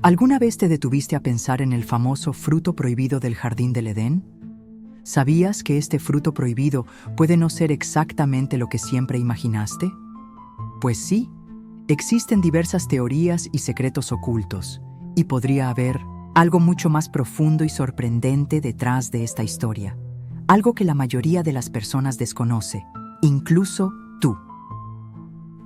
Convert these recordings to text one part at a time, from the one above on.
¿Alguna vez te detuviste a pensar en el famoso fruto prohibido del jardín del Edén? ¿Sabías que este fruto prohibido puede no ser exactamente lo que siempre imaginaste? Pues sí, existen diversas teorías y secretos ocultos, y podría haber algo mucho más profundo y sorprendente detrás de esta historia, algo que la mayoría de las personas desconoce, incluso tú.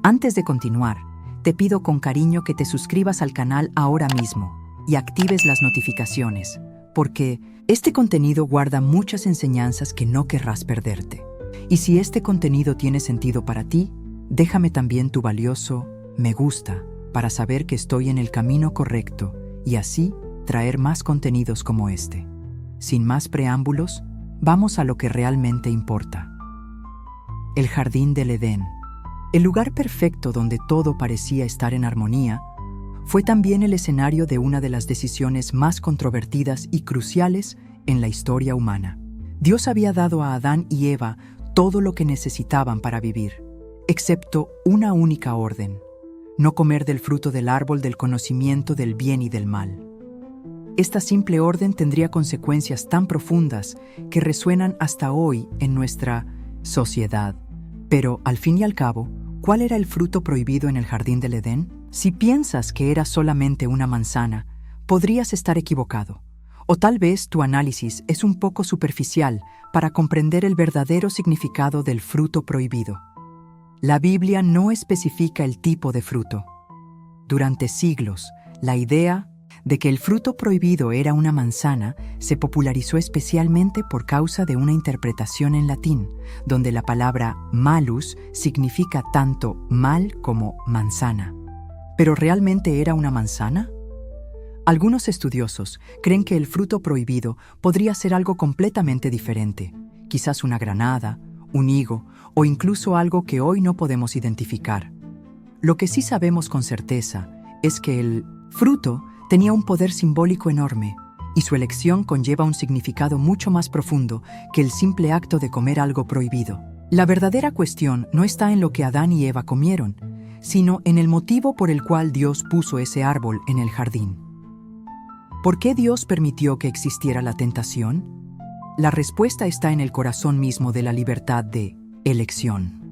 Antes de continuar, te pido con cariño que te suscribas al canal ahora mismo y actives las notificaciones, porque este contenido guarda muchas enseñanzas que no querrás perderte. Y si este contenido tiene sentido para ti, déjame también tu valioso me gusta para saber que estoy en el camino correcto y así traer más contenidos como este. Sin más preámbulos, vamos a lo que realmente importa. El jardín del Edén. El lugar perfecto donde todo parecía estar en armonía, fue también el escenario de una de las decisiones más controvertidas y cruciales en la historia humana. Dios había dado a Adán y Eva todo lo que necesitaban para vivir, excepto una única orden: no comer del fruto del árbol del conocimiento del bien y del mal. Esta simple orden tendría consecuencias tan profundas que resuenan hasta hoy en nuestra sociedad. Pero, al fin y al cabo, ¿cuál era el fruto prohibido en el jardín del Edén? Si piensas que era solamente una manzana, podrías estar equivocado. O tal vez tu análisis es un poco superficial para comprender el verdadero significado del fruto prohibido. La Biblia no especifica el tipo de fruto. Durante siglos, la idea de que el fruto prohibido era una manzana se popularizó especialmente por causa de una interpretación en latín, donde la palabra malus significa tanto mal como manzana. ¿Pero realmente era una manzana? Algunos estudiosos creen que el fruto prohibido podría ser algo completamente diferente, quizás una granada, un higo o incluso algo que hoy no podemos identificar. Lo que sí sabemos con certeza es que el fruto tenía un poder simbólico enorme, y su elección conlleva un significado mucho más profundo que el simple acto de comer algo prohibido. La verdadera cuestión no está en lo que Adán y Eva comieron, sino en el motivo por el cual Dios puso ese árbol en el jardín. ¿Por qué Dios permitió que existiera la tentación? La respuesta está en el corazón mismo de la libertad de elección.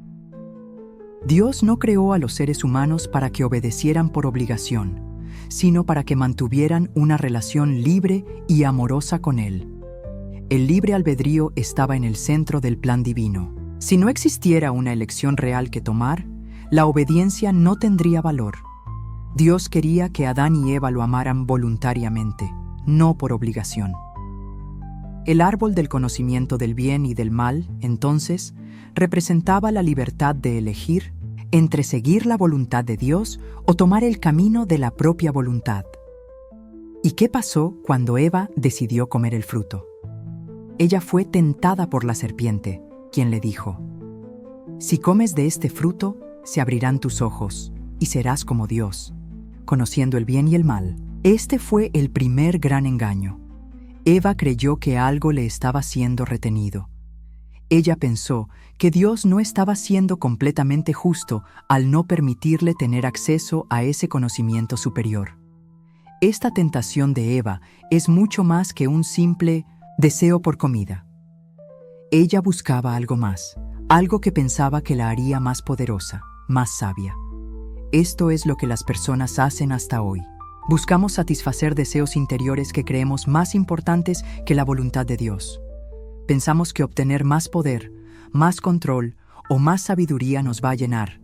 Dios no creó a los seres humanos para que obedecieran por obligación, sino para que mantuvieran una relación libre y amorosa con Él. El libre albedrío estaba en el centro del plan divino. Si no existiera una elección real que tomar, la obediencia no tendría valor. Dios quería que Adán y Eva lo amaran voluntariamente, no por obligación. El árbol del conocimiento del bien y del mal, entonces, representaba la libertad de elegir entre seguir la voluntad de Dios o tomar el camino de la propia voluntad. ¿Y qué pasó cuando Eva decidió comer el fruto? Ella fue tentada por la serpiente, quien le dijo: «Si comes de este fruto, se abrirán tus ojos, y serás como Dios, conociendo el bien y el mal». Este fue el primer gran engaño. Eva creyó que algo le estaba siendo retenido. Ella pensó que Dios no estaba siendo completamente justo al no permitirle tener acceso a ese conocimiento superior. Esta tentación de Eva es mucho más que un simple deseo por comida. Ella buscaba algo más, algo que pensaba que la haría más poderosa, más sabia. Esto es lo que las personas hacen hasta hoy. Buscamos satisfacer deseos interiores que creemos más importantes que la voluntad de Dios. Pensamos que obtener más poder, más control o más sabiduría nos va a llenar.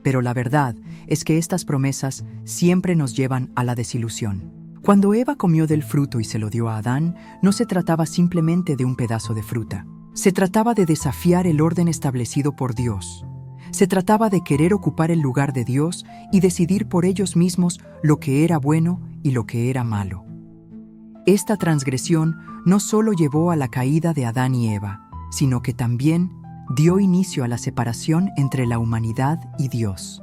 Pero la verdad es que estas promesas siempre nos llevan a la desilusión. Cuando Eva comió del fruto y se lo dio a Adán, no se trataba simplemente de un pedazo de fruta. Se trataba de desafiar el orden establecido por Dios. Se trataba de querer ocupar el lugar de Dios y decidir por ellos mismos lo que era bueno y lo que era malo. Esta transgresión no solo llevó a la caída de Adán y Eva, sino que también dio inicio a la separación entre la humanidad y Dios.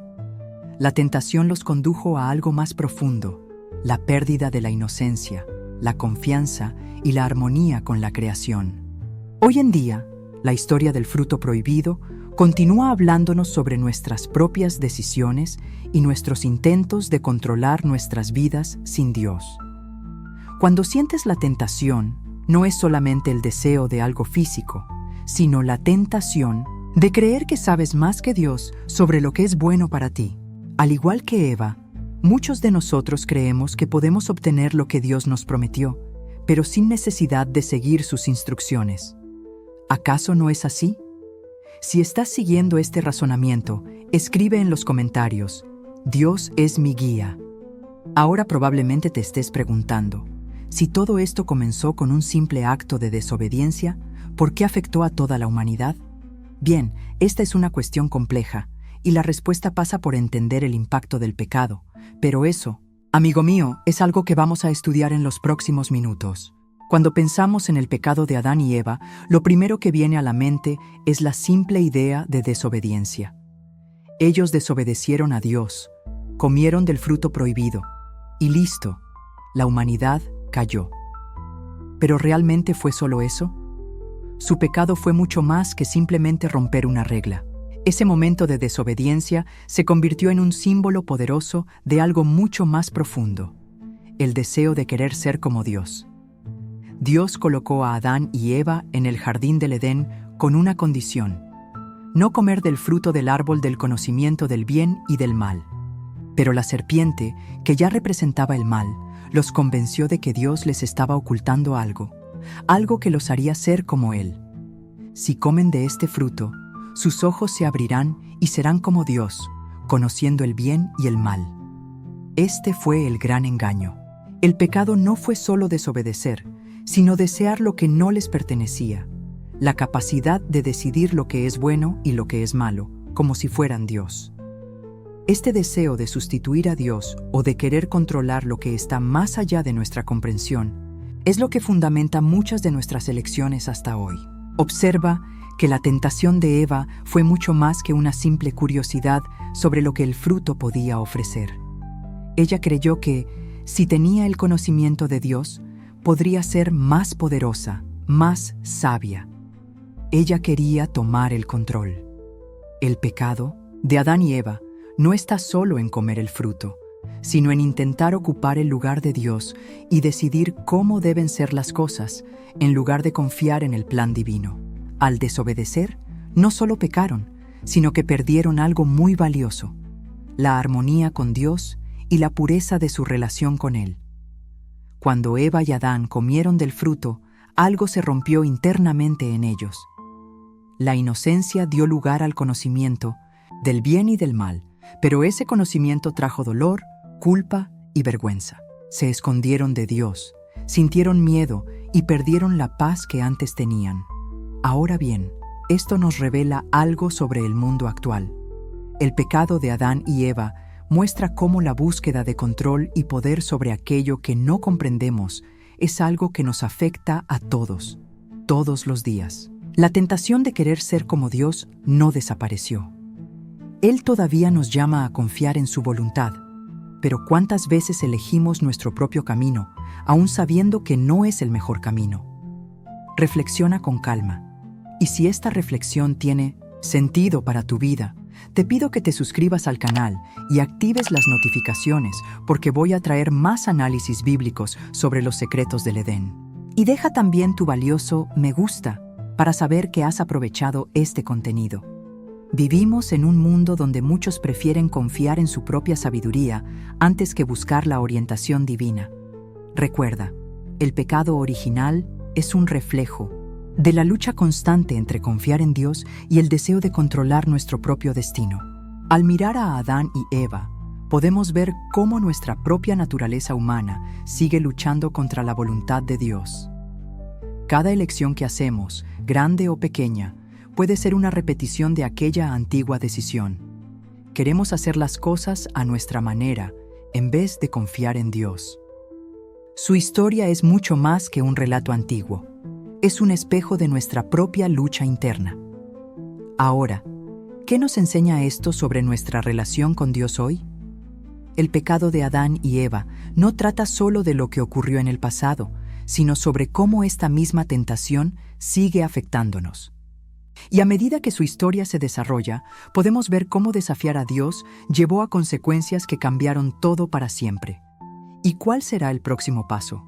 La tentación los condujo a algo más profundo: la pérdida de la inocencia, la confianza y la armonía con la creación. Hoy en día, la historia del fruto prohibido Continúa hablándonos sobre nuestras propias decisiones y nuestros intentos de controlar nuestras vidas sin Dios. Cuando sientes la tentación, no es solamente el deseo de algo físico, sino la tentación de creer que sabes más que Dios sobre lo que es bueno para ti. Al igual que Eva, muchos de nosotros creemos que podemos obtener lo que Dios nos prometió, pero sin necesidad de seguir sus instrucciones. ¿Acaso no es así? Si estás siguiendo este razonamiento, escribe en los comentarios: Dios es mi guía. Ahora probablemente te estés preguntando, si todo esto comenzó con un simple acto de desobediencia, ¿por qué afectó a toda la humanidad? Bien, esta es una cuestión compleja, y la respuesta pasa por entender el impacto del pecado. Pero eso, amigo mío, es algo que vamos a estudiar en los próximos minutos. Cuando pensamos en el pecado de Adán y Eva, lo primero que viene a la mente es la simple idea de desobediencia. Ellos desobedecieron a Dios, comieron del fruto prohibido, y listo, la humanidad cayó. ¿Pero realmente fue solo eso? Su pecado fue mucho más que simplemente romper una regla. Ese momento de desobediencia se convirtió en un símbolo poderoso de algo mucho más profundo: el deseo de querer ser como Dios. Dios colocó a Adán y Eva en el jardín del Edén con una condición: no comer del fruto del árbol del conocimiento del bien y del mal. Pero la serpiente, que ya representaba el mal, los convenció de que Dios les estaba ocultando algo que los haría ser como Él. Si comen de este fruto, sus ojos se abrirán y serán como Dios, conociendo el bien y el mal. Este fue el gran engaño. El pecado no fue solo desobedecer, sino desear lo que no les pertenecía, la capacidad de decidir lo que es bueno y lo que es malo, como si fueran Dios. Este deseo de sustituir a Dios o de querer controlar lo que está más allá de nuestra comprensión es lo que fundamenta muchas de nuestras elecciones hasta hoy. Observa que la tentación de Eva fue mucho más que una simple curiosidad sobre lo que el fruto podía ofrecer. Ella creyó que, si tenía el conocimiento de Dios, podría ser más poderosa, más sabia. Ella quería tomar el control. El pecado de Adán y Eva no está solo en comer el fruto, sino en intentar ocupar el lugar de Dios y decidir cómo deben ser las cosas, en lugar de confiar en el plan divino. Al desobedecer, no solo pecaron, sino que perdieron algo muy valioso: la armonía con Dios y la pureza de su relación con Él. Cuando Eva y Adán comieron del fruto, algo se rompió internamente en ellos. La inocencia dio lugar al conocimiento del bien y del mal, pero ese conocimiento trajo dolor, culpa y vergüenza. Se escondieron de Dios, sintieron miedo y perdieron la paz que antes tenían. Ahora bien, esto nos revela algo sobre el mundo actual. El pecado de Adán y Eva muestra cómo la búsqueda de control y poder sobre aquello que no comprendemos es algo que nos afecta a todos, todos los días. La tentación de querer ser como Dios no desapareció. Él todavía nos llama a confiar en su voluntad, pero ¿cuántas veces elegimos nuestro propio camino, aún sabiendo que no es el mejor camino? Reflexiona con calma, y si esta reflexión tiene sentido para tu vida, te pido que te suscribas al canal y actives las notificaciones, porque voy a traer más análisis bíblicos sobre los secretos del Edén. Y deja también tu valioso me gusta para saber que has aprovechado este contenido. Vivimos en un mundo donde muchos prefieren confiar en su propia sabiduría antes que buscar la orientación divina. Recuerda, el pecado original es un reflejo de la lucha constante entre confiar en Dios y el deseo de controlar nuestro propio destino. Al mirar a Adán y Eva, podemos ver cómo nuestra propia naturaleza humana sigue luchando contra la voluntad de Dios. Cada elección que hacemos, grande o pequeña, puede ser una repetición de aquella antigua decisión. Queremos hacer las cosas a nuestra manera, en vez de confiar en Dios. Su historia es mucho más que un relato antiguo. Es un espejo de nuestra propia lucha interna. Ahora, ¿qué nos enseña esto sobre nuestra relación con Dios hoy? El pecado de Adán y Eva no trata solo de lo que ocurrió en el pasado, sino sobre cómo esta misma tentación sigue afectándonos. Y a medida que su historia se desarrolla, podemos ver cómo desafiar a Dios llevó a consecuencias que cambiaron todo para siempre. ¿Y cuál será el próximo paso?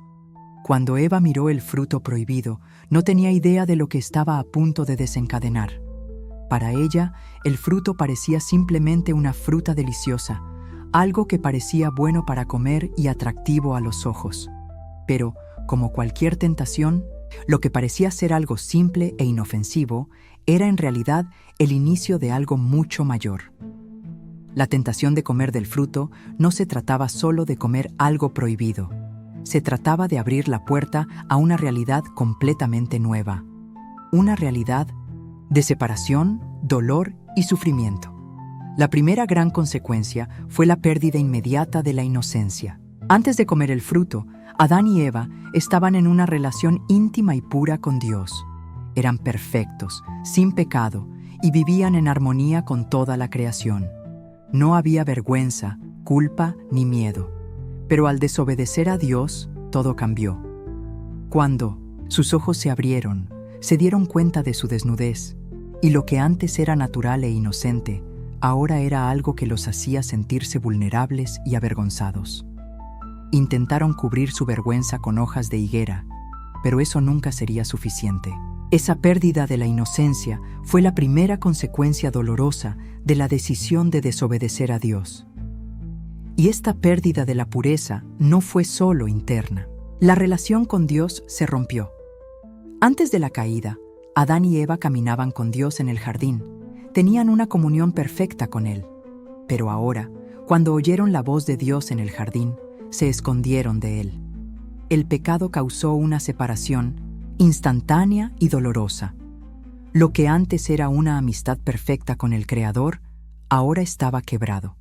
Cuando Eva miró el fruto prohibido, no tenía idea de lo que estaba a punto de desencadenar. Para ella, el fruto parecía simplemente una fruta deliciosa, algo que parecía bueno para comer y atractivo a los ojos. Pero, como cualquier tentación, lo que parecía ser algo simple e inofensivo era en realidad el inicio de algo mucho mayor. La tentación de comer del fruto no se trataba solo de comer algo prohibido. Se trataba de abrir la puerta a una realidad completamente nueva. Una realidad de separación, dolor y sufrimiento. La primera gran consecuencia fue la pérdida inmediata de la inocencia. Antes de comer el fruto, Adán y Eva estaban en una relación íntima y pura con Dios. Eran perfectos, sin pecado, y vivían en armonía con toda la creación. No había vergüenza, culpa ni miedo. Pero al desobedecer a Dios, todo cambió. Cuando sus ojos se abrieron, se dieron cuenta de su desnudez, y lo que antes era natural e inocente, ahora era algo que los hacía sentirse vulnerables y avergonzados. Intentaron cubrir su vergüenza con hojas de higuera, pero eso nunca sería suficiente. Esa pérdida de la inocencia fue la primera consecuencia dolorosa de la decisión de desobedecer a Dios. Y esta pérdida de la pureza no fue solo interna. La relación con Dios se rompió. Antes de la caída, Adán y Eva caminaban con Dios en el jardín. Tenían una comunión perfecta con Él. Pero ahora, cuando oyeron la voz de Dios en el jardín, se escondieron de Él. El pecado causó una separación instantánea y dolorosa. Lo que antes era una amistad perfecta con el Creador, ahora estaba quebrado.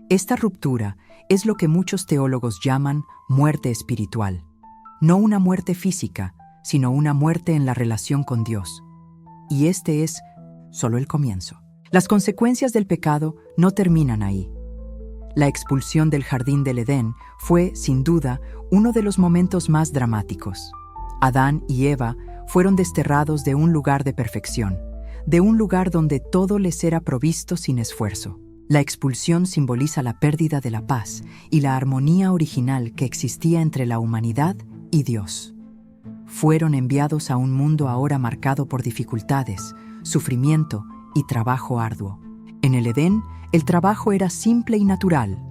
Esta ruptura es lo que muchos teólogos llaman muerte espiritual. No una muerte física, sino una muerte en la relación con Dios. Y este es solo el comienzo. Las consecuencias del pecado no terminan ahí. La expulsión del jardín del Edén fue, sin duda, uno de los momentos más dramáticos. Adán y Eva fueron desterrados de un lugar de perfección, de un lugar donde todo les era provisto sin esfuerzo. La expulsión simboliza la pérdida de la paz y la armonía original que existía entre la humanidad y Dios. Fueron enviados a un mundo ahora marcado por dificultades, sufrimiento y trabajo arduo. En el Edén, el trabajo era simple y natural.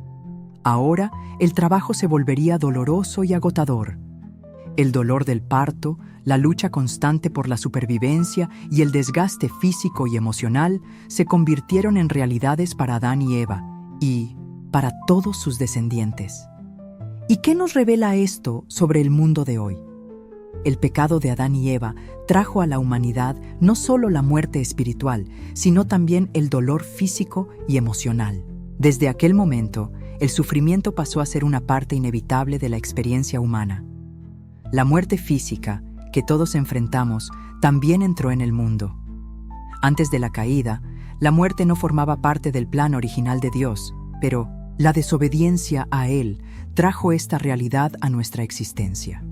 Ahora, el trabajo se volvería doloroso y agotador. El dolor del parto, la lucha constante por la supervivencia y el desgaste físico y emocional se convirtieron en realidades para Adán y Eva y para todos sus descendientes. ¿Y qué nos revela esto sobre el mundo de hoy? El pecado de Adán y Eva trajo a la humanidad no solo la muerte espiritual, sino también el dolor físico y emocional. Desde aquel momento, el sufrimiento pasó a ser una parte inevitable de la experiencia humana. La muerte física, que todos enfrentamos, también entró en el mundo. Antes de la caída, la muerte no formaba parte del plan original de Dios, pero la desobediencia a Él trajo esta realidad a nuestra existencia.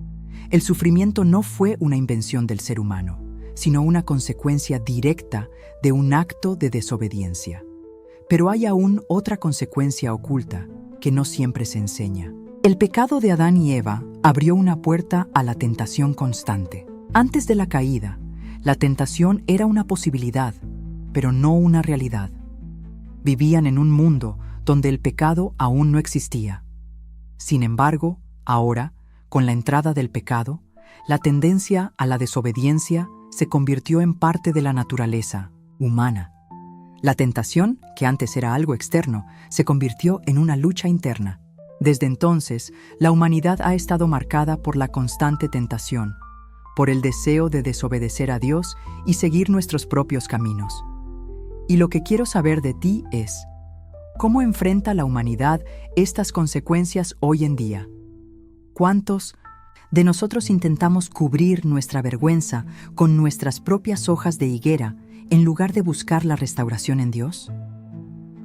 El sufrimiento no fue una invención del ser humano, sino una consecuencia directa de un acto de desobediencia. Pero hay aún otra consecuencia oculta que no siempre se enseña. El pecado de Adán y Eva abrió una puerta a la tentación constante. Antes de la caída, la tentación era una posibilidad, pero no una realidad. Vivían en un mundo donde el pecado aún no existía. Sin embargo, ahora, con la entrada del pecado, la tendencia a la desobediencia se convirtió en parte de la naturaleza humana. La tentación, que antes era algo externo, se convirtió en una lucha interna. Desde entonces, la humanidad ha estado marcada por la constante tentación, por el deseo de desobedecer a Dios y seguir nuestros propios caminos. Y lo que quiero saber de ti es, ¿cómo enfrenta la humanidad estas consecuencias hoy en día? ¿Cuántos de nosotros intentamos cubrir nuestra vergüenza con nuestras propias hojas de higuera en lugar de buscar la restauración en Dios?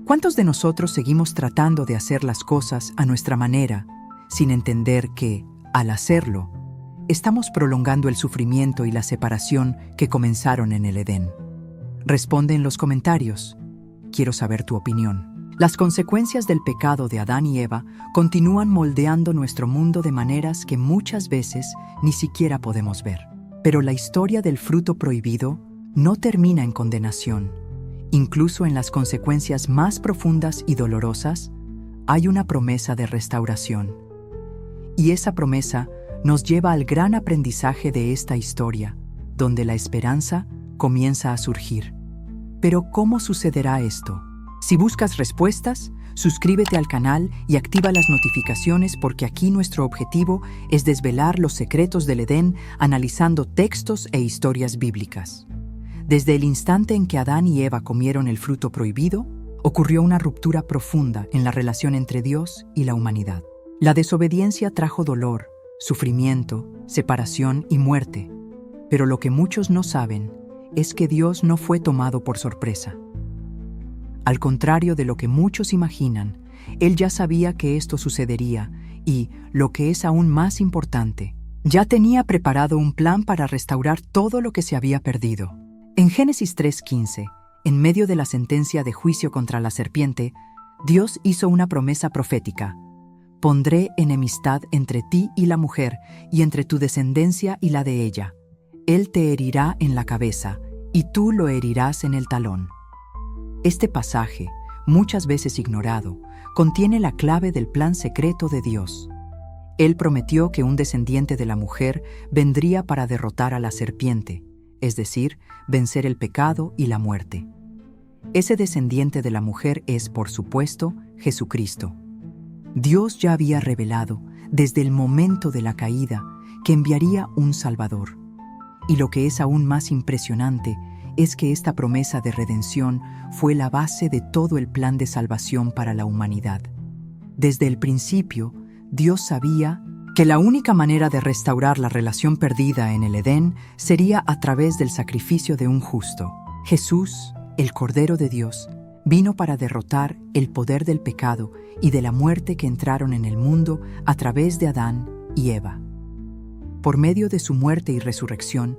¿Cuántos de nosotros seguimos tratando de hacer las cosas a nuestra manera, sin entender que, al hacerlo, estamos prolongando el sufrimiento y la separación que comenzaron en el Edén? Responde en los comentarios. Quiero saber tu opinión. Las consecuencias del pecado de Adán y Eva continúan moldeando nuestro mundo de maneras que muchas veces ni siquiera podemos ver. Pero la historia del fruto prohibido no termina en condenación. Incluso en las consecuencias más profundas y dolorosas, hay una promesa de restauración. Y esa promesa nos lleva al gran aprendizaje de esta historia, donde la esperanza comienza a surgir. Pero ¿cómo sucederá esto? Si buscas respuestas, suscríbete al canal y activa las notificaciones porque aquí nuestro objetivo es desvelar los secretos del Edén analizando textos e historias bíblicas. Desde el instante en que Adán y Eva comieron el fruto prohibido, ocurrió una ruptura profunda en la relación entre Dios y la humanidad. La desobediencia trajo dolor, sufrimiento, separación y muerte. Pero lo que muchos no saben es que Dios no fue tomado por sorpresa. Al contrario de lo que muchos imaginan, Él ya sabía que esto sucedería y, lo que es aún más importante, ya tenía preparado un plan para restaurar todo lo que se había perdido. En Génesis 3:15, en medio de la sentencia de juicio contra la serpiente, Dios hizo una promesa profética. Pondré enemistad entre ti y la mujer, y entre tu descendencia y la de ella. Él te herirá en la cabeza, y tú lo herirás en el talón. Este pasaje, muchas veces ignorado, contiene la clave del plan secreto de Dios. Él prometió que un descendiente de la mujer vendría para derrotar a la serpiente, es decir, vencer el pecado y la muerte. Ese descendiente de la mujer es, por supuesto, Jesucristo. Dios ya había revelado, desde el momento de la caída, que enviaría un Salvador. Y lo que es aún más impresionante es que esta promesa de redención fue la base de todo el plan de salvación para la humanidad. Desde el principio, Dios sabía que la única manera de restaurar la relación perdida en el Edén sería a través del sacrificio de un justo. Jesús, el Cordero de Dios, vino para derrotar el poder del pecado y de la muerte que entraron en el mundo a través de Adán y Eva. Por medio de su muerte y resurrección,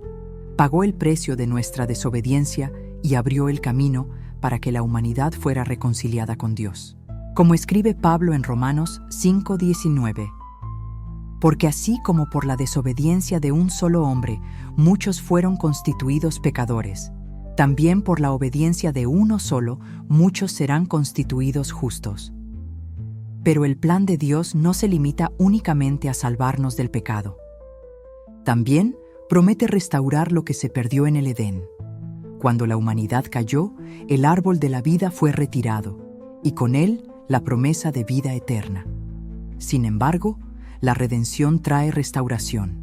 pagó el precio de nuestra desobediencia y abrió el camino para que la humanidad fuera reconciliada con Dios. Como escribe Pablo en Romanos 5:19, porque así como por la desobediencia de un solo hombre muchos fueron constituidos pecadores, también por la obediencia de uno solo muchos serán constituidos justos. Pero el plan de Dios no se limita únicamente a salvarnos del pecado. También promete restaurar lo que se perdió en el Edén. Cuando la humanidad cayó, el árbol de la vida fue retirado, y con él la promesa de vida eterna. Sin embargo, la redención trae restauración.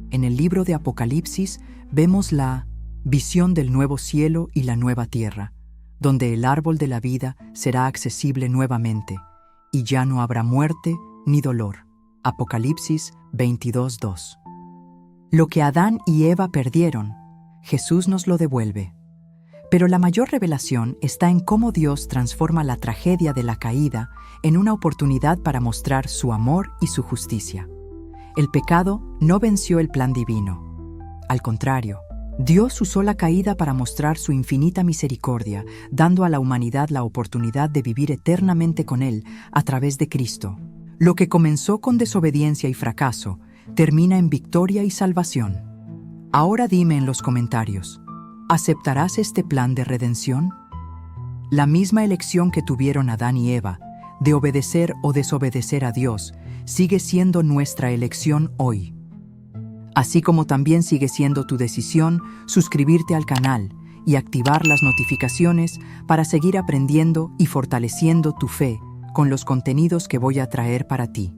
En el libro de Apocalipsis vemos la visión del nuevo cielo y la nueva tierra, donde el árbol de la vida será accesible nuevamente, y ya no habrá muerte ni dolor. Apocalipsis 22:2. Lo que Adán y Eva perdieron, Jesús nos lo devuelve. Pero la mayor revelación está en cómo Dios transforma la tragedia de la caída en una oportunidad para mostrar su amor y su justicia. El pecado no venció el plan divino. Al contrario, Dios usó la caída para mostrar su infinita misericordia, dando a la humanidad la oportunidad de vivir eternamente con Él a través de Cristo. Lo que comenzó con desobediencia y fracaso, termina en victoria y salvación. Ahora dime en los comentarios, ¿aceptarás este plan de redención? La misma elección que tuvieron Adán y Eva, de obedecer o desobedecer a Dios, sigue siendo nuestra elección hoy. Así como también sigue siendo tu decisión suscribirte al canal y activar las notificaciones para seguir aprendiendo y fortaleciendo tu fe con los contenidos que voy a traer para ti.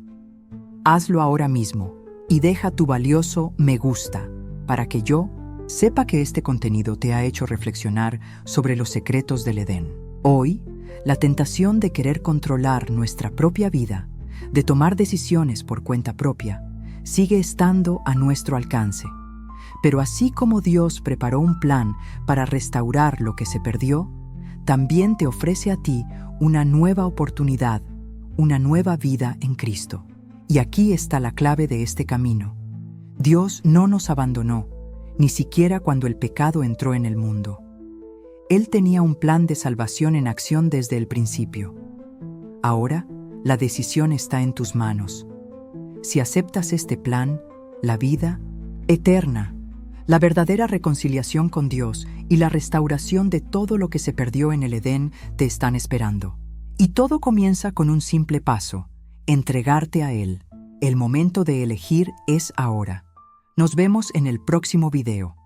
Hazlo ahora mismo y deja tu valioso me gusta para que yo sepa que este contenido te ha hecho reflexionar sobre los secretos del Edén. Hoy, la tentación de querer controlar nuestra propia vida, de tomar decisiones por cuenta propia, sigue estando a nuestro alcance. Pero así como Dios preparó un plan para restaurar lo que se perdió, también te ofrece a ti una nueva oportunidad, una nueva vida en Cristo. Y aquí está la clave de este camino. Dios no nos abandonó, ni siquiera cuando el pecado entró en el mundo. Él tenía un plan de salvación en acción desde el principio. Ahora, la decisión está en tus manos. Si aceptas este plan, la vida eterna, la verdadera reconciliación con Dios y la restauración de todo lo que se perdió en el Edén te están esperando. Y todo comienza con un simple paso: entregarte a Él. El momento de elegir es ahora. Nos vemos en el próximo video.